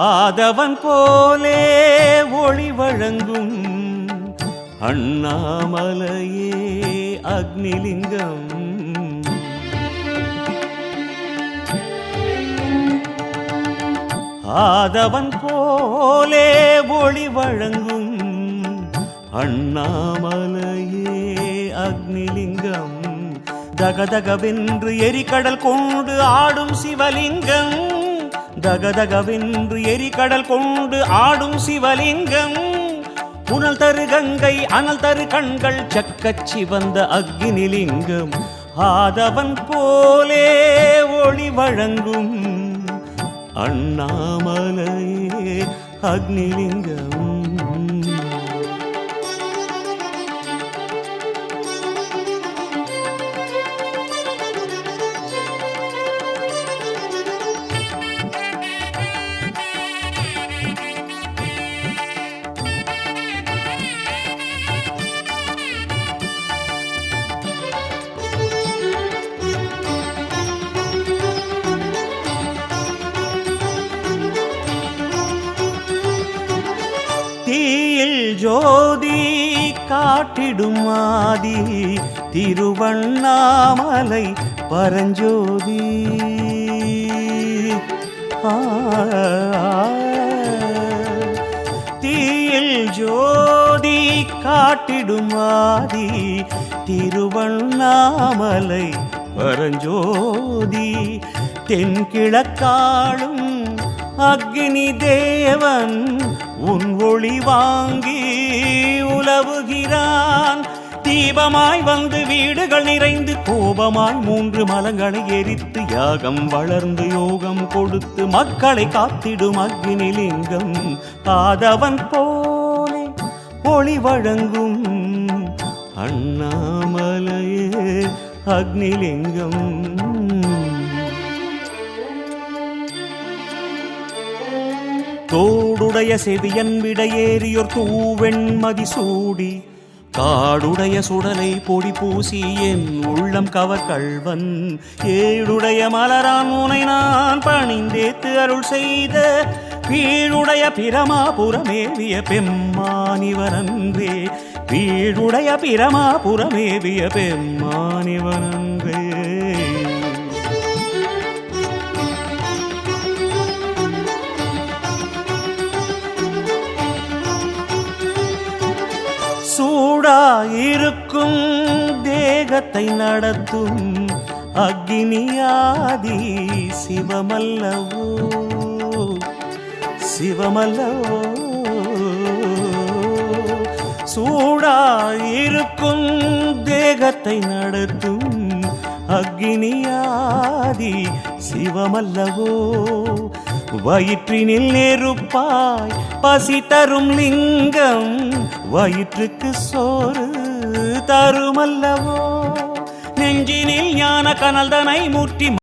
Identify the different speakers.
Speaker 1: ஆதவன் போலே ஒளி வழங்கும் அண்ணாமலையே அக்னிலிங்கம். ஆதவன் போலே ஒளி வழங்கும் அண்ணாமலையே அக்னிலிங்கம். தகதகவென்று எரிகடல் கொண்டு ஆடும் சிவலிங்கம். தகதகவென்று எரிகடல் கொண்டு ஆடும் சிவலிங்கம். புனல் தரு கங்கை அனல் தரு கண்கள் சக்கச் சிவந்த அக்னிலிங்கம். ஆதவன் போலே ஒளி வழங்கும் அண்ணாமலையே அக்னிலிங்கம். தீயில் ஜோதி காட்டிடும் ஆதி திருவண்ணாமலை பரஞ்சோதி. தீயில் ஜோதி காட்டிடும் ஆதி திருவண்ணாமலை பரஞ்சோதி. தென்கிழக்காளும் அக்னி தேவன் உன் ஒளி வாங்கி உலவுகிறான். தீபமாய் வந்து வீடுகள் நிறைந்து கோபமாய் 3 மலங்களை எரித்து யாகம் வளர்ந்து யோகம் கொடுத்து மக்களை காத்திடும் அக்னிலிங்கம். ஆதவன் போலே ஒளி வழங்கும் அண்ணாமலையே அக்னிலிங்கம். தோடுடைய செவியன் விடையேறியோர் தூவெண்மதி சூடி காடுடைய சுடலை பொடி பூசி என் உள்ளம் கவர் கள்வன். ஏழுடைய மலரான் உனை நான் பணிந்தேத்து அருள் செய்த வீடுடைய பிரமாபுரமேவிய பெம்மானிவனன்றே. வீடுடைய பிரமாபுரமேவிய பெம்மானிவனன்றே. சூடாயிருக்கும் தேகத்தை நடத்தும் அக்னியாதி சிவமல்லவோ சிவமல்லவோ. சூடாயிருக்கும் தேகத்தை நடத்தும் அக்னியாதி சிவமல்லவோ. வயிற்றினில் நெருப்பாய் பசி தரும் லிங்கம். வயிற்றுக்கு சோறு தருமல்லவோ. நெஞ்சினில் ஞான கனல்தனை முற்றி